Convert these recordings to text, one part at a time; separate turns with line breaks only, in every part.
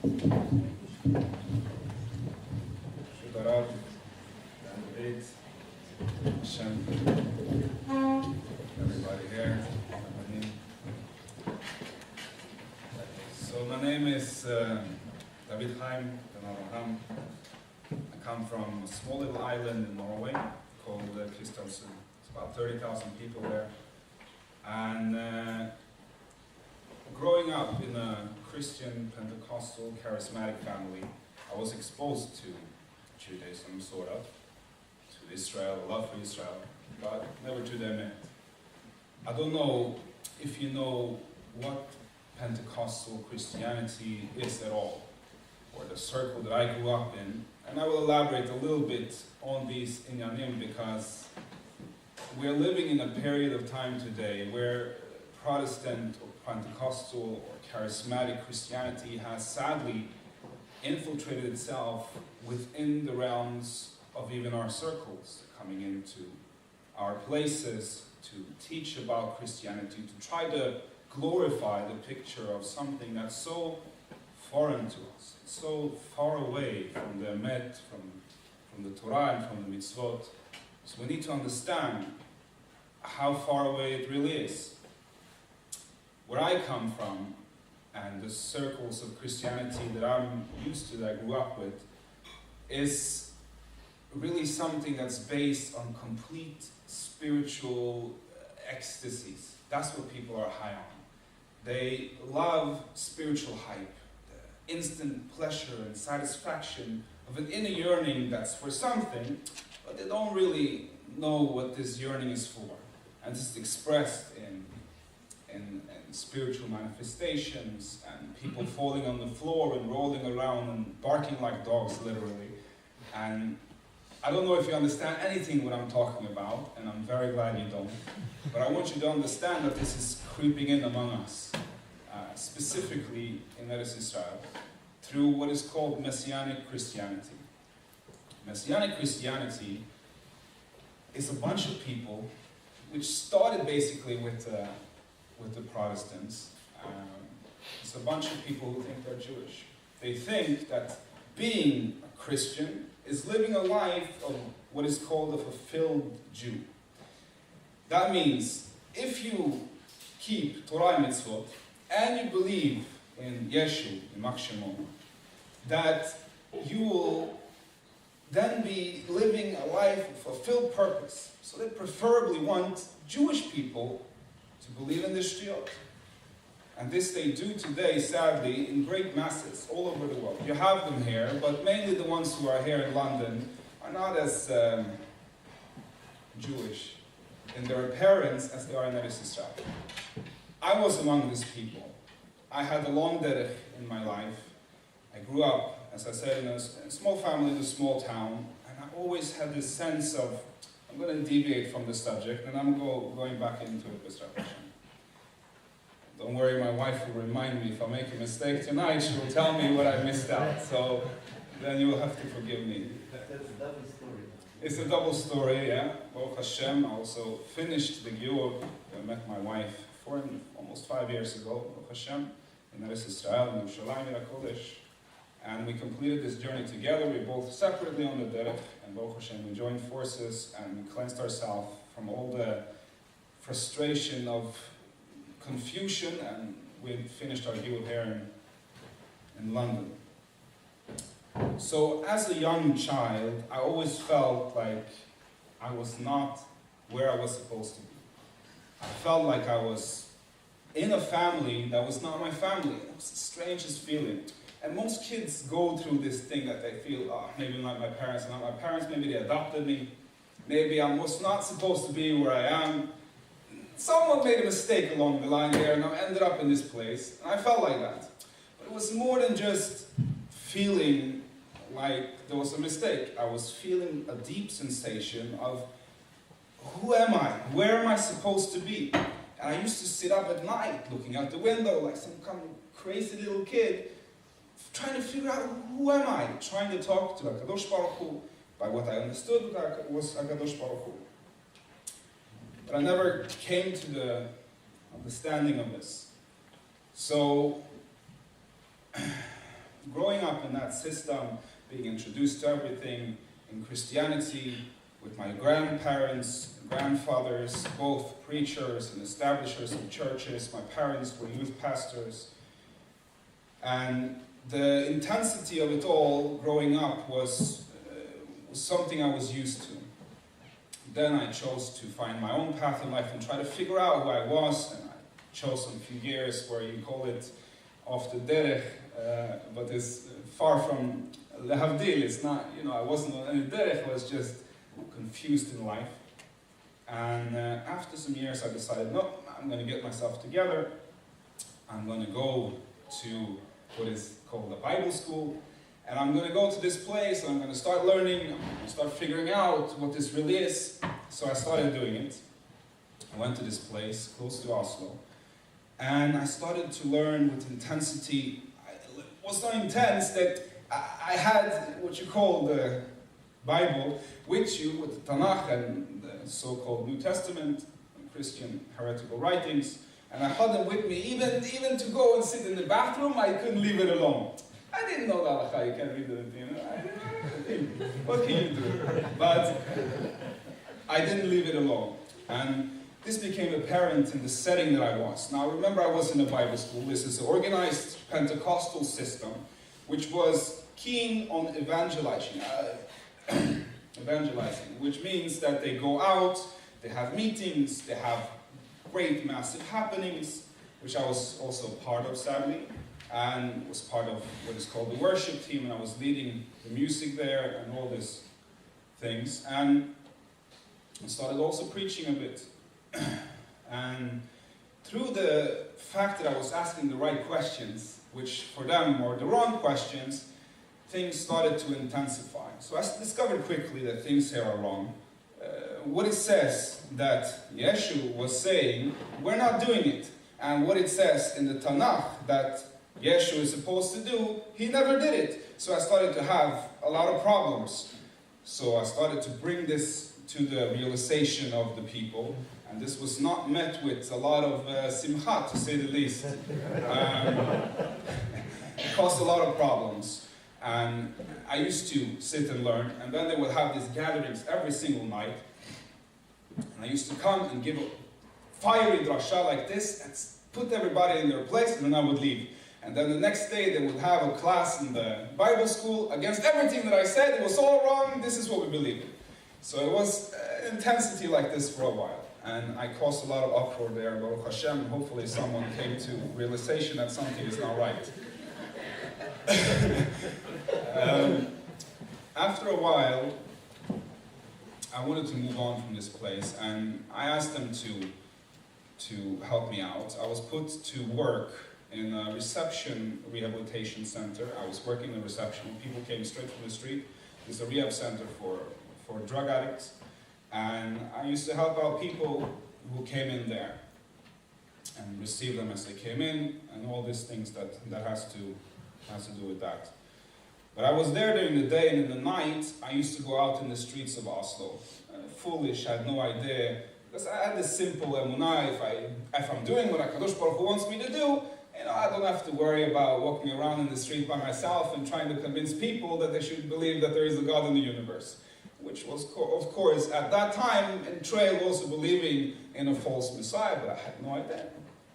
Shukarav, David, Hashem, everybody here. So my name is David Chaim Ben Abraham. I come from a small little island in Norway called Christian. It's about 30,000 people there. And growing up in a Christian, Pentecostal, charismatic family, I was exposed to Judaism, sort of, to Israel, a love for Israel, but never to their end. I don't know if you know what Pentecostal Christianity is at all, or the circle that I grew up in, and I will elaborate a little bit on these inyanim because we are living in a period of time today where Protestant or Pentecostal or charismatic Christianity has sadly infiltrated itself within the realms of even our circles, coming into our places to teach about Christianity, to try to glorify the picture of something that's so foreign to us, it's so far away from the Emet, from the Torah and from the mitzvot. So we need to understand how far away it really is. Where I come from, and the circles of Christianity that I'm used to, that I grew up with, is really something that's based on complete spiritual ecstasies. That's what people are high on. They love spiritual hype, the instant pleasure and satisfaction of an inner yearning that's for something, but they don't really know what this yearning is for. And this is expressed in spiritual manifestations, and people falling on the floor and rolling around and barking like dogs, literally. And I don't know if you understand anything what I'm talking about, and I'm very glad you don't. But I want you to understand that this is creeping in among us, specifically in Eretz Israel, through what is called Messianic Christianity. Messianic Christianity is a bunch of people which started basically with the Protestants. It's a bunch of people who think they're Jewish. They think that being a Christian is living a life of what is called a fulfilled Jew. That means if you keep Torah and mitzvot and you believe in Yeshu, in Makshemon, that you will then be living a life of fulfilled purpose. So they preferably want Jewish people to believe in the Shtiyot. And this they do today, sadly, in great masses all over the world. You have them here, but mainly the ones who are here in London are not as Jewish in their appearance as they are in Eretz Israel. I was among these people. I had a long derech in my life. I grew up, as I said, in a small family in a small town, and I always had this sense of, I'm going to deviate from the subject, and I'm going back into it with Hashem. Don't worry, my wife will remind me if I make a mistake tonight, she will tell me what I missed out, so then you will have to forgive me.
That's a double story.
It's a double story, yeah. Baruch Hashem, I also finished the Giyur. I met my wife almost 5 years ago, Baruch Hashem, in Eretz Israel, in Yerushalayim, in Kodesh. And we completed this journey together. We both separately on the derech, and Baruch Hashem, we joined forces and we cleansed ourselves from all the frustration of confusion, and we finished our Giyur here in London. So as a young child, I always felt like I was not where I was supposed to be. I felt like I was in a family that was not my family. It was the strangest feeling. And most kids go through this thing that they feel, oh, maybe not my parents, maybe they adopted me. Maybe I was not supposed to be where I am. Someone made a mistake along the line there, and I ended up in this place. And I felt like that. But it was more than just feeling like there was a mistake. I was feeling a deep sensation of, who am I? Where am I supposed to be? And I used to sit up at night looking out the window like some kind of crazy little kid, trying to figure out, who am I? Trying to talk to HaKadosh Baruch Hu. By what I understood was HaKadosh Baruch Hu. But I never came to the understanding of this. So growing up in that system, being introduced to everything in Christianity, with my grandparents, grandfathers, both preachers and establishers of churches. My parents were youth pastors. And the intensity of it all growing up was something I was used to. Then I chose to find my own path in life and try to figure out who I was. And I chose some few years where you call it off the derech, but it's far from lehavdil. It's not, I wasn't on any derech, I was just confused in life. And after some years I decided, no, I'm going to get myself together. I'm going to go to what is called a Bible school. And I'm going to go to this place and I'm going to start learning. I'm going to start figuring out what this really is. So I started doing it. I went to this place close to Oslo. And I started to learn with intensity. It was so intense that I had what you call the Bible with you, with the Tanakh and the so-called New Testament, Christian heretical writings, and I had them with me. Even to go and sit in the bathroom, I couldn't leave it alone. I didn't know the halakha, you can't read it, what can you do? But I didn't leave it alone. And this became apparent in the setting that I was. Now remember, I was in a Bible school. This is an organized Pentecostal system, which was keen on evangelizing, which means that they go out, they have meetings, they have great massive happenings, which I was also part of, sadly, and was part of what is called the worship team, and I was leading the music there and all these things, and I started also preaching a bit. And through the fact that I was asking the right questions, which for them were the wrong questions, things started to intensify. So I discovered quickly that things here are wrong. What it says that Yeshua was saying, we're not doing it. And what it says in the Tanakh that Yeshua is supposed to do, he never did it. So I started to have a lot of problems. So I started to bring this to the realization of the people. And this was not met with a lot of simcha, to say the least. It caused a lot of problems. And I used to sit and learn, and then they would have these gatherings every single night. And I used to come and give a fiery drasha like this, and put everybody in their place, and then I would leave. And then the next day they would have a class in the Bible school against everything that I said. It was all wrong, this is what we believe in. So it was intensity like this for a while. And I caused a lot of uproar there, Baruch Hashem. Hopefully someone came to realization that something is not right. After a while, I wanted to move on from this place, and I asked them to help me out. I was put to work in a reception rehabilitation center. I was working in reception. People came straight from the street. It's a rehab center for drug addicts, and I used to help out people who came in there and receive them as they came in, and all these things that has to do with that. But I was there during the day, and in the night, I used to go out in the streets of Oslo. Foolish, I had no idea, because I had this simple emunah, if I'm doing what HaKadosh Baruch Hu wants me to do, I don't have to worry about walking around in the street by myself and trying to convince people that they should believe that there is a God in the universe. Which was, of course, at that time, entailed also believing in a false Messiah, but I had no idea.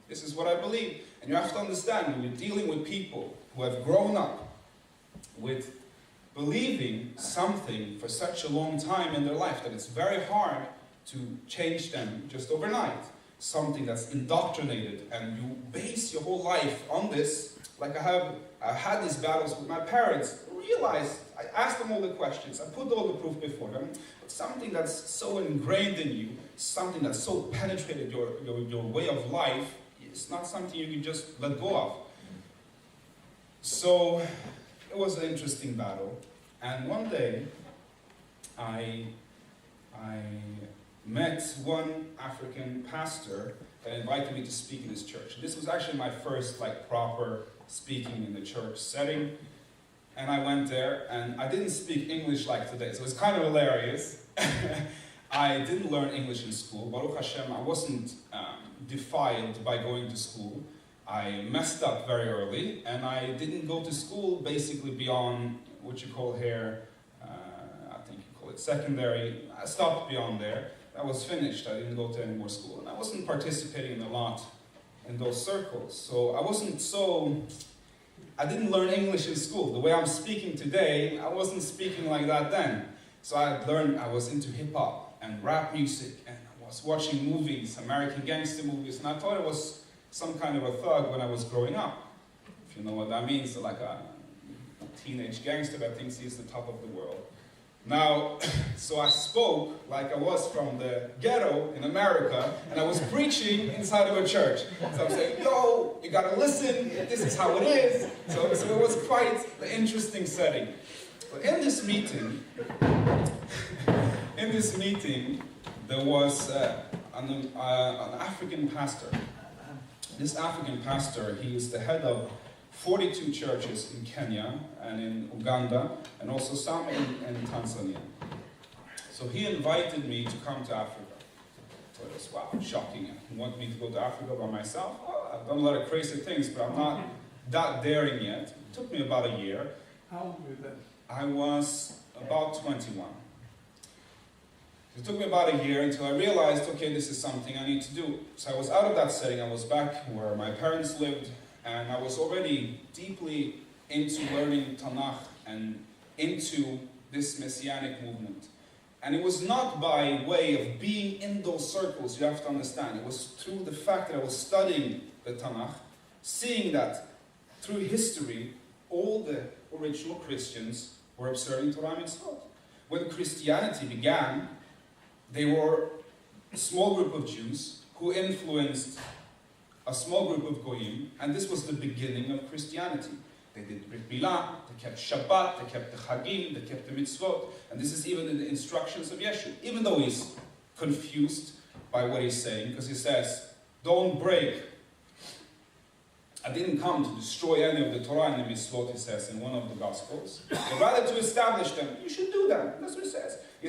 This is what I believe. And you have to understand, when you're dealing with people who have grown up with believing something for such a long time in their life that it's very hard to change them just overnight. Something that's indoctrinated, and you base your whole life on this. Like I've had these battles with my parents. Realized, I asked them all the questions, I put all the proof before them, but something that's so ingrained in you, something that's so penetrated your way of life, it's not something you can just let go of. So it was an interesting battle, and one day I met one African pastor that invited me to speak in his church. This was actually my first proper speaking in the church setting. And I went there, and I didn't speak English like today, so it's kind of hilarious. I didn't learn English in school. Baruch Hashem, I wasn't defiled by going to school. I messed up very early, and I didn't go to school basically beyond what you call here, I think you call it secondary. I stopped beyond there. I was finished. I didn't go to any more school, and I wasn't participating a lot in those circles. So I didn't learn English in school. The way I'm speaking today, I wasn't speaking like that then. So I was into hip hop and rap music, and I was watching movies, American gangster movies, and I thought I was some kind of a thug when I was growing up. If you know what that means, so like a teenage gangster that thinks he's the top of the world. Now, so I spoke like I was from the ghetto in America, and I was preaching inside of a church. So I'm saying, yo, you gotta listen, this is how it is. So it was quite an interesting setting. But in this meeting, there was an African pastor. This African pastor, he is the head of 42 churches in Kenya and in Uganda, and also some in Tanzania. So he invited me to come to Africa. So it was, wow, shocking. He wanted me to go to Africa by myself. Oh, I've done a lot of crazy things, but I'm not that daring yet. It took me about a year.
How old were you then?
I was about 21. It took me about a year until I realized, okay, this is something I need to do. So I was out of that setting. I was back where my parents lived, and I was already deeply into learning Tanakh and into this Messianic movement. And it was not by way of being in those circles, you have to understand. It was through the fact that I was studying the Tanakh, seeing that through history, all the original Christians were observing Torah and Mitzvot. When Christianity began, they were a small group of Jews who influenced a small group of Goyim, and this was the beginning of Christianity. They did Brit Milah, they kept Shabbat, they kept the Chagim, they kept the Mitzvot, and this is even in the instructions of Yeshua. Even though he's confused by what he's saying, because he says, don't break. I didn't come to destroy any of the Torah and the Mitzvot, he says in one of the Gospels, but rather to establish them. You should do them. That's what he says. He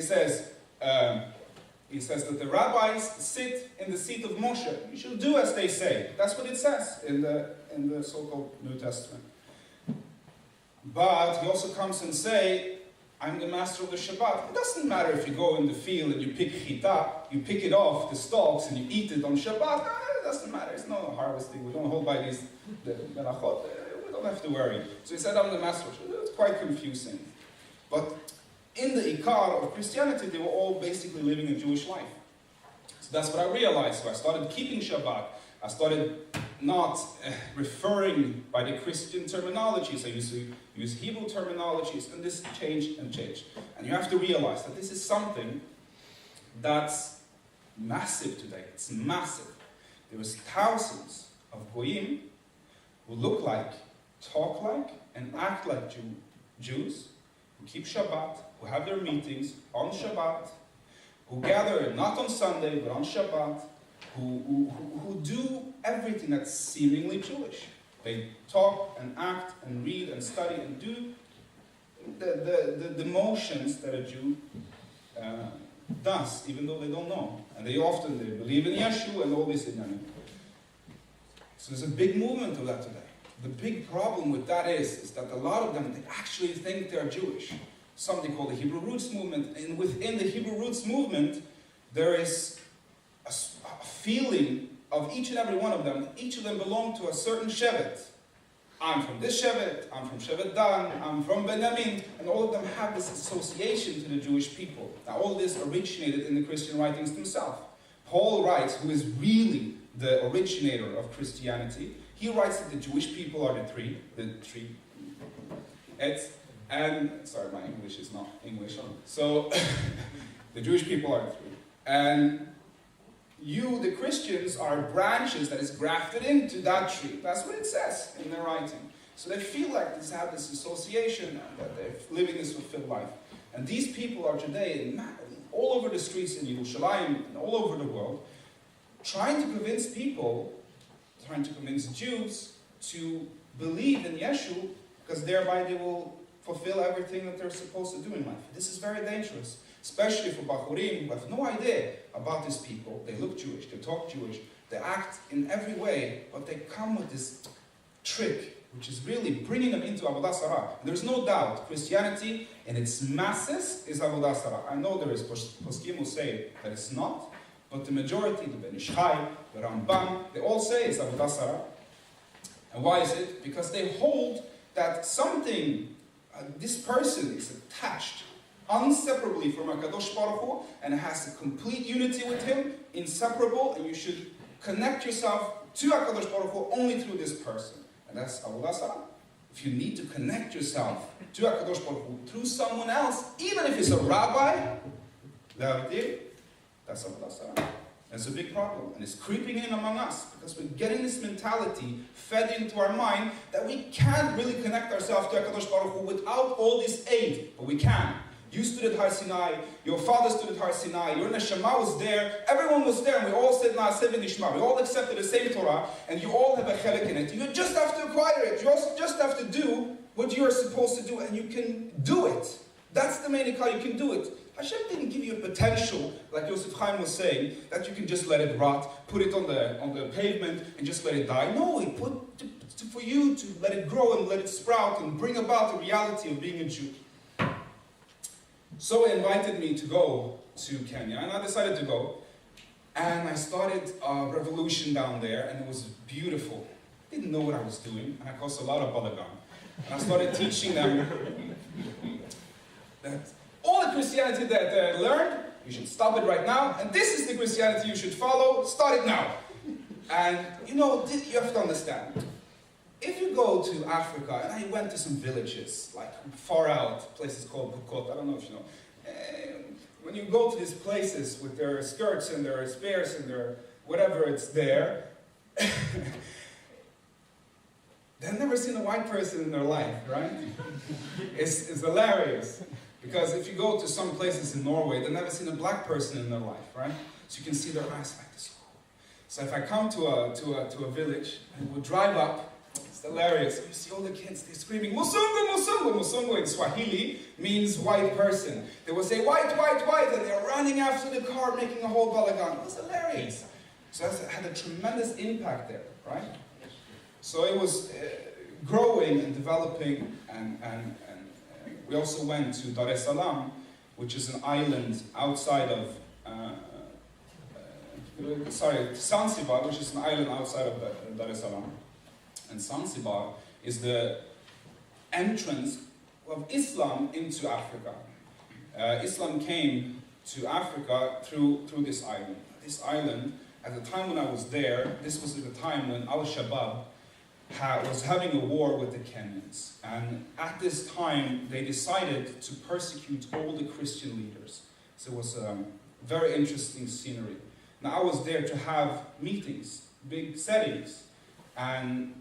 says that the rabbis sit in the seat of Moshe. You should do as they say. That's what it says in the so-called New Testament. But he also comes and say, I'm the master of the Shabbat. It doesn't matter if you go in the field and you pick chita, you pick it off the stalks and you eat it on Shabbat. It doesn't matter. It's not harvesting. We don't hold by the melachot. We don't have to worry. So he said, I'm the master of Shabbat. It's quite confusing. But in the Ikar of Christianity, they were all basically living a Jewish life. So that's what I realized. So I started keeping Shabbat. I started not referring by the Christian terminologies. I used to use Hebrew terminologies, and this changed and changed. And you have to realize that this is something that's massive today. It's massive. There was thousands of Goyim who look like, talk like, and act like Jews, who keep Shabbat, who have their meetings on Shabbat, who gather not on Sunday but on Shabbat, who do everything that's seemingly Jewish. They talk and act and read and study and do the motions that a Jew does, even though they don't know. And they believe in Yeshua and all this. So there's a big movement of that today. The big problem with that is that a lot of them, they actually think they're Jewish. Something called the Hebrew Roots Movement. And within the Hebrew Roots Movement, there is a feeling of each and every one of them. Each of them belong to a certain Shevet. I'm from this Shevet, I'm from Shevet Dan, I'm from Benjamin, and all of them have this association to the Jewish people. Now all this originated in the Christian writings themselves. Paul writes, who is really the originator of Christianity, he writes that the Jewish people are the three. Sorry, my English is not English. So, the Jewish people are the three. And you, the Christians, are branches that is grafted into that tree. That's what it says in their writing. So they feel like they have this association, that they're living this fulfilled life. And these people are today all over the streets in Yerushalayim and all over the world, trying to convince Jews to believe in Yeshua, because thereby they will fulfill everything that they're supposed to do in life. This is very dangerous, especially for Bachurim who have no idea about these people. They look Jewish, they talk Jewish, They act in every way, but they come with this trick, which is really bringing them into Avodah Zarah. There's no doubt, Christianity in its masses is Avodah Zarah. I know there is poskim who say that it's not, but the majority, the Ben Ish Chai, the Rambam, they all say it's Avodah Zarah. And why is it? Because they hold that something, this person is attached inseparably from HaKadosh Baruch Hu, and has a complete unity with him, inseparable, and you should connect yourself to HaKadosh Baruch Hu only through this person. And that's Avodah Zarah. If you need to connect yourself to HaKadosh Baruch Hu through someone else, even if it's a rabbi, that's Avodah Zarah. That's a big problem. And it's creeping in among us, because we're getting this mentality fed into our mind that we can't really connect ourselves to HaKadosh Baruch Hu without all this aid. But we can. You stood at Har Sinai, your father stood at Har Sinai, your neshama was there, everyone was there, and we all said Na'aseh v'nishma. We all accepted the same Torah, and you all have a chelik in it. You just have to acquire it. You also just have to do what you are supposed to do, and you can do it. That's the main ikar, you can do it. Hashem didn't give you a potential, like Yosef Chaim was saying, that you can just let it rot, put it on the pavement, and just let it die. No, He put for you to let it grow and let it sprout and bring about the reality of being a Jew. So He invited me to go to Kenya, and I decided to go. And I started a revolution down there, and it was beautiful. I didn't know what I was doing, and I caused a lot of balagan. And I started teaching them that all the Christianity that they learned, you should stop it right now, and this is the Christianity you should follow, start it now. And you have to understand, if you go to Africa, and I went to some villages, like far out, places called Bukot, I don't know if you know. When you go to these places with their skirts and their spears and their whatever it's there, they've never seen a white person in their life, right? It's hilarious. Because if you go to some places in Norway, they've never seen a black person in their life, right? So you can see their eyes like this. So if I come to a village and we'll drive up, it's hilarious. You see all the kids, they're screaming, Musungu, Musungu. Musungu in Swahili means white person. They will say, white, white, white, and they're running after the car, making a whole balagan. It was hilarious. So it had a tremendous impact there, right? So it was growing and developing, and we also went to Dar es Salaam, which is an island outside of, Zanzibar, which is an island outside of Dar es Salaam. And Zanzibar is the entrance of Islam into Africa. Islam came to Africa through this island. This island, at the time when I was there, this was at the time when Al-Shabaab was having a war with the Kenyans. And at this time, they decided to persecute all the Christian leaders. So it was a very interesting scenery. Now I was there to have meetings, big settings. And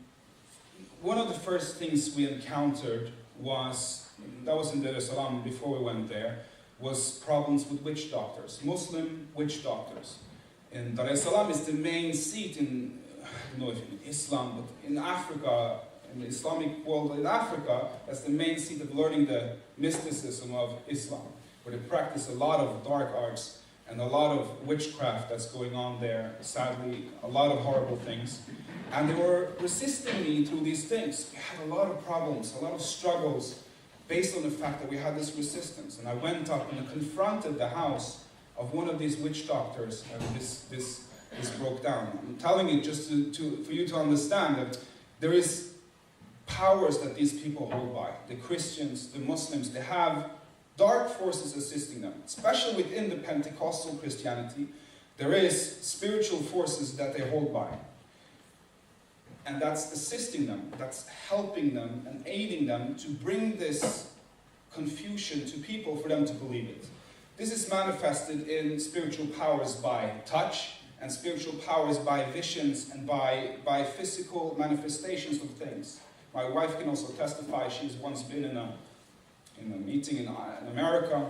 one of the first things we encountered that was in Dar es Salaam before we went there, was problems with witch doctors, Muslim witch doctors. And Dar es Salaam is the main seat in, I don't know if in Islam, but in Africa, in the Islamic world in Africa, that's the main seat of learning the mysticism of Islam, where they practice a lot of dark arts and a lot of witchcraft that's going on there, sadly, a lot of horrible things. And they were resisting me through these things. We had a lot of problems, a lot of struggles, based on the fact that we had this resistance. And I went up and I confronted the house of one of these witch doctors, and this broke down. I'm telling you just for you to understand that there is powers that these people hold by. The Christians, the Muslims, they have dark forces assisting them, especially within the Pentecostal Christianity. There is spiritual forces that they hold by. And that's assisting them, that's helping them and aiding them to bring this confusion to people for them to believe it. This is manifested in spiritual powers by touch, and spiritual powers by visions and by physical manifestations of things. My wife can also testify. She's once been in a meeting in America,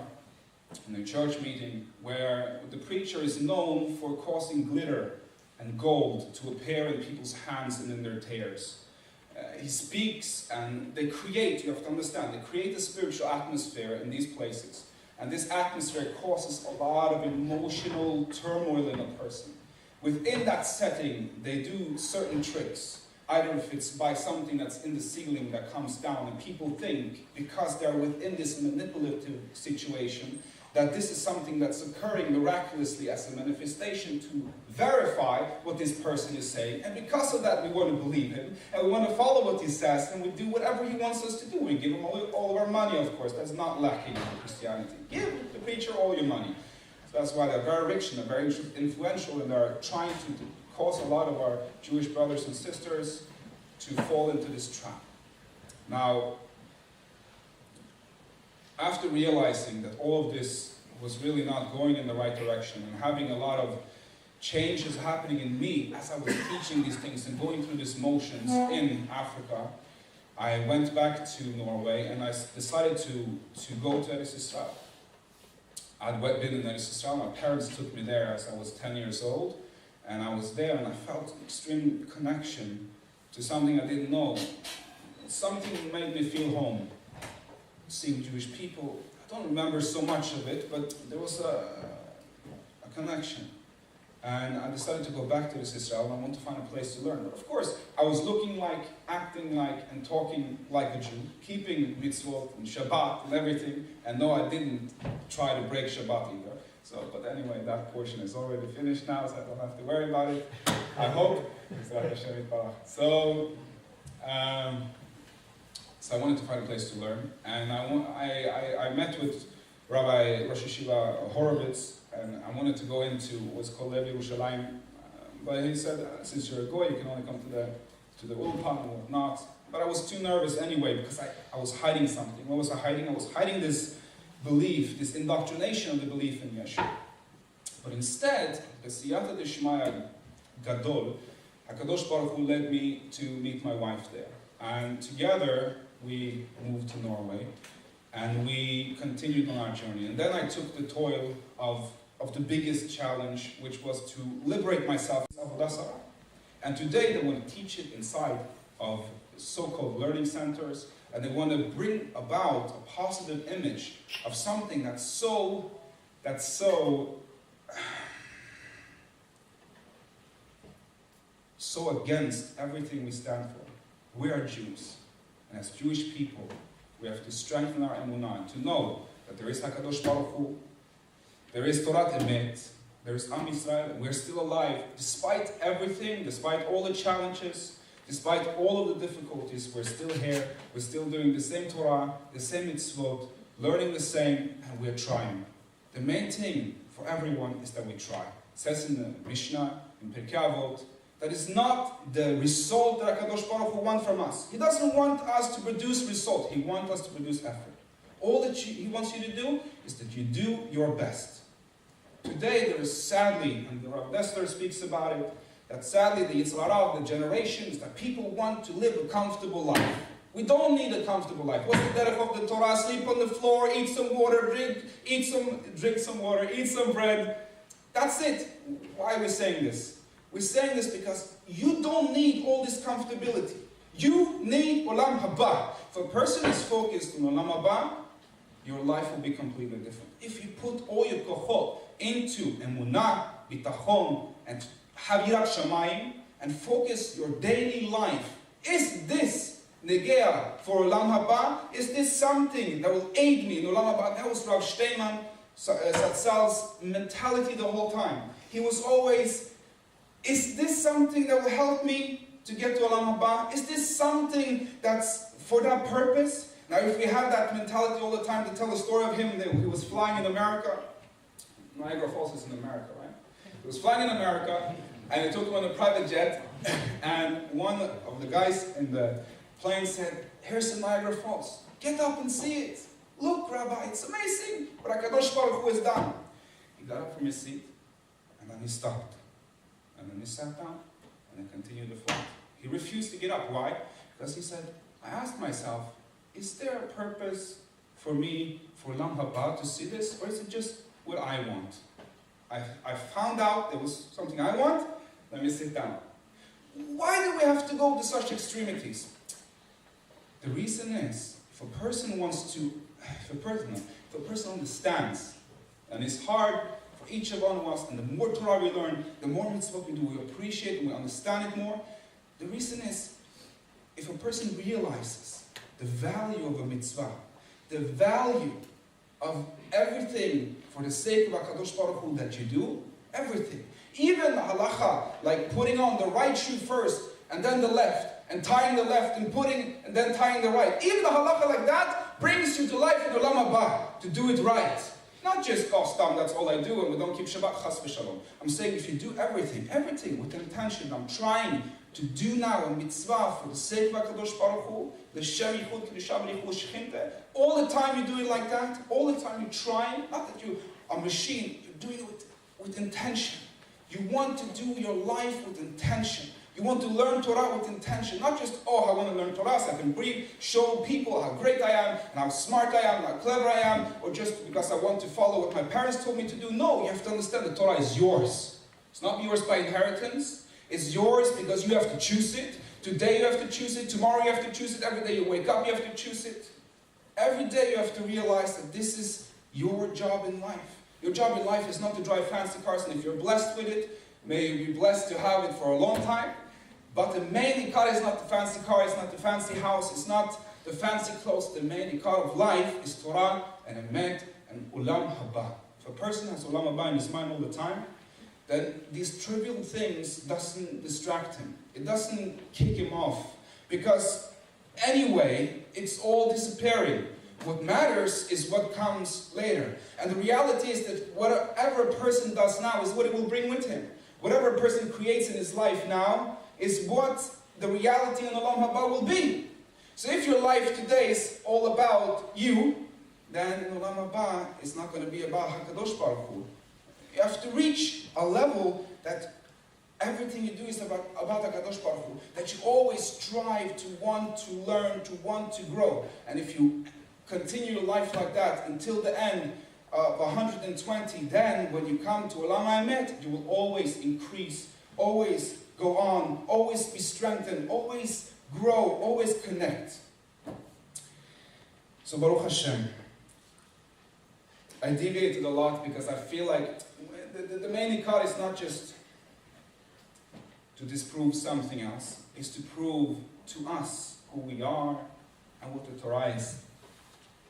in a church meeting, where the preacher is known for causing glitter and gold to appear in people's hands and in their tears. He speaks, and they create, you have to understand, they create a spiritual atmosphere in these places. And this atmosphere causes a lot of emotional turmoil in a person. within that setting, they do certain tricks. Either if it's by something that's in the ceiling that comes down, and people think, because they're within this manipulative situation, that this is something that's occurring miraculously as a manifestation to verify what this person is saying. And because of that, we want to believe him, and we want to follow what he says, and we do whatever he wants us to do. We give him all of our money, of course. That's not lacking in Christianity. Give the preacher all your money. So that's why they're very rich and they're very influential, and they're trying to cause a lot of our Jewish brothers and sisters to fall into this trap. Now, after realizing that all of this was really not going in the right direction, and having a lot of changes happening in me as I was teaching these things and going through these motions in Africa, I went back to Norway and I decided to go to Eretz Israel. I'd been in Eretz Israel. My parents took me there as I was 10 years old, and I was there and I felt an extreme connection to something I didn't know. Something made me feel home. Seeing Jewish people, I don't remember so much of it, but there was a connection. And I decided to go back to Israel, and I want to find a place to learn. But of course, I was looking like, acting like, and talking like a Jew, keeping mitzvot and Shabbat and everything. And no, I didn't try to break Shabbat either. So, but anyway, that portion is already finished now, so I don't have to worry about it. I hope. So I wanted to find a place to learn, and I met with Rabbi Rosh Yeshiva Horowitz, and I wanted to go into what's called Lev Yerushalayim, but he said, since you're a goy, you can only come to the Ulpan and whatnot. But I was too nervous anyway, because I was hiding something. What was I hiding? I was hiding this belief, this indoctrination of the belief in Yeshua. But instead, the Siyata Deshmaya Gadol, HaKadosh Baruch Hu led me to meet my wife there. And together, we moved to Norway, and we continued on our journey. And then I took the toil of the biggest challenge, which was to liberate myself from Avodah Zarah. And today they want to teach it inside of so-called learning centers, and they want to bring about a positive image of something that's so against everything we stand for. We are Jews, and as Jewish people, we have to strengthen our emunah and to know that there is HaKadosh Baruch Hu, there is Torah Emet, there is Am Yisrael, and we're still alive. Despite everything, despite all the challenges, despite all of the difficulties, we're still here, we're still doing the same Torah, the same mitzvot, learning the same, and we're trying. The main thing for everyone is that we try. It says in the Mishnah, in Pirkei Avot, that is not the result that HaKadosh Baruch Hu wants from us. He doesn't want us to produce result. He wants us to produce effort. All that He wants you to do is that you do your best. Today there is sadly, and the Rav Dessler speaks about it, that sadly the Yitzhak of the generations, that people want to live a comfortable life. We don't need a comfortable life. What's the derech of the Torah? Sleep on the floor, eat some water, drink some water, eat some bread. That's it. Why are we saying this? We're saying this because you don't need all this comfortability. You need Olam Haba. If a person is focused on Olam Haba, your life will be completely different. If you put all your kochot into emunah, bitachon, and havirat shamayim, and focus your daily life, is this negea for Olam Haba? Is this something that will aid me in Olam Haba? That was Rav Steinman Zatzal's mentality the whole time. He was always, is this something that will help me to get to Olam Haba? Is this something that's for that purpose? Now, if we have that mentality all the time, to tell the story of him, that he was flying in America. Niagara Falls is in America, right? He was flying in America, and they took him on a private jet, and one of the guys in the plane said, "Here's the Niagara Falls. Get up and see it. Look, Rabbi, it's amazing. But HaKadosh Baruch Hu is done." He got up from his seat, and then he stopped. And then he sat down, and then continued the flight. He refused to get up. Why? Because he said, I asked myself, is there a purpose for me, for Olam Haba, to see this? Or is it just what I want? I found out there was something I want. Let me sit down. Why do we have to go to such extremities? The reason is, if a person understands, and it's hard for each of one of us, and the more Torah we learn, the more mitzvot we do, we appreciate and we understand it more. The reason is, if a person realizes the value of a mitzvah, the value of everything for the sake of HaKadosh Baruch Hu that you do, everything, even the halacha, like putting on the right shoe first, and then the left, and tying the left, and then tying the right. Even the halacha like that brings you to life in the Olam Haba, to do it right. Not just, oh, stam, that's all I do, and we don't keep Shabbat, chas v'shalom. I'm saying if you do everything with intention, I'm trying to do now a mitzvah for the sake of HaKadosh Baruch Hu, l'shem yichud k'dusha b'richu shechinte, all the time you do it like that, all the time you're trying, not that you're a machine, you're doing it with intention. You want to do your life with intention. You want to learn Torah with intention, not just, oh, I want to learn Torah so I can show people how great I am, and how smart I am, and how clever I am, or just because I want to follow what my parents told me to do. No, you have to understand that Torah is yours. It's not yours by inheritance. It's yours because you have to choose it. Today you have to choose it. Tomorrow you have to choose it. Every day you wake up you have to choose it. Every day you have to realize that this is your job in life. Your job in life is not to drive fancy cars, and if you're blessed with it, may you be blessed to have it for a long time. But the main ikar is not the fancy car, it's not the fancy house, it's not the fancy clothes. The main ikar of life is Torah and Emet and Ulam Haba. If a person has Ulam Haba in his mind all the time, then these trivial things doesn't distract him. It doesn't kick him off. Because anyway, it's all disappearing. What matters is what comes later. And the reality is that whatever a person does now is what it will bring with him. Whatever a person creates in his life now is what the reality in Olam Haba will be. So if your life today is all about you, then in Olam Haba it's not going to be about HaKadosh Baruch Hu. You have to reach a level that everything you do is about HaKadosh Baruch Hu. That you always strive to want to learn, to want to grow. And if you continue your life like that until the end of 120, then when you come to Olam HaEmet, you will always increase, always go on, always be strengthened, always grow, always connect. So Baruch Hashem, I deviated a lot because I feel like the main ikar is not just to disprove something else, it's to prove to us who we are and what the Torah is.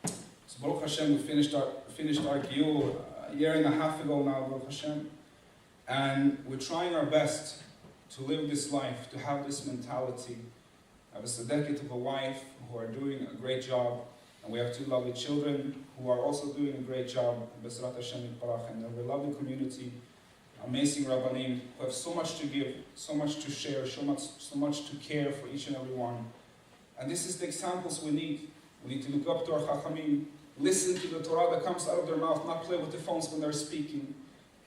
So Baruch Hashem, we finished our Giyur a year and a half ago now, Baruch Hashem, and we're trying our best to live this life, to have this mentality. I have a tzedekit of a wife who are doing a great job, and we have two lovely children who are also doing a great job, B'ezrat Hashem Yitbarach, and a lovely community, amazing Rabbanim who have so much to give, so much to share, so much to care for each and every one. And this is the examples we need. We need to look up to our Chachamim, listen to the Torah that comes out of their mouth, not play with the phones when they're speaking.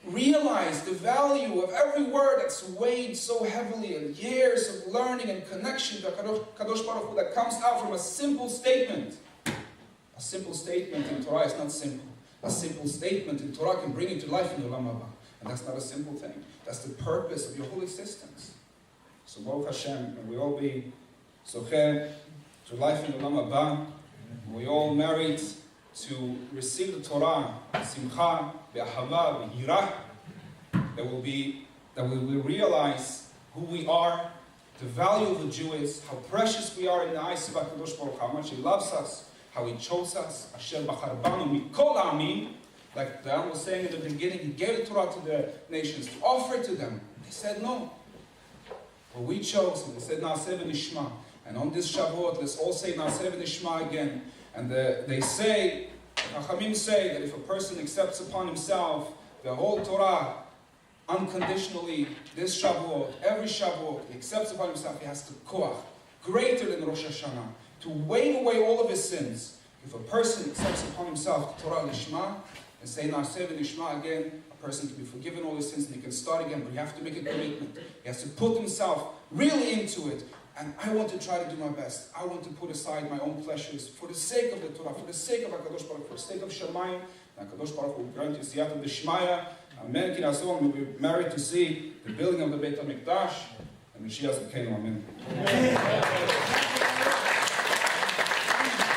Realize the value of every word that's weighed so heavily in years of learning and connection to Kadosh Baruch Hu that comes out from a simple statement. A simple statement in Torah is not simple. A simple statement in Torah can bring you to life in the Olam Haba. And that's not a simple thing. That's the purpose of your whole existence. So Baruch Hashem, may we all be zocher to life in the Olam Haba. We all merit to receive the Torah, simcha, be'ahava, be'hirah, that we will realize who we are, the value of the Jew is, how precious we are in the eyes of HaKadosh Baruch Hu, how much He loves us, how He chose us, Asher bachar banu mikol ha'amim, like Dan was saying in the beginning, He gave the Torah to the nations, to offer it to them. They said no. But we chose, and they said Na'aseh v'nishma. And on this Shavuot, let's all say Na'aseh v'nishma again. And they say, Chachamim say, that if a person accepts upon himself the whole Torah unconditionally, this Shavuot, every Shavuot, he accepts upon himself, he has the koach, greater than Rosh Hashanah, to wave away all of his sins. If a person accepts upon himself the Torah Lishma, and say Na'aseh v'nishma again, a person can be forgiven all his sins and he can start again, but you have to make a commitment. He has to put himself really into it. And I want to try to do my best. I want to put aside my own pleasures for the sake of the Torah, for the sake of HaKadosh Baruch Hu, for the sake of Shemayim. And HaKadosh Baruch Hu grant you siyata d'shmaya. Amen. Ki na'aseh, and we'll be married to see the building of the Beit HaMikdash. And Mashiach Zidkenu. Amen.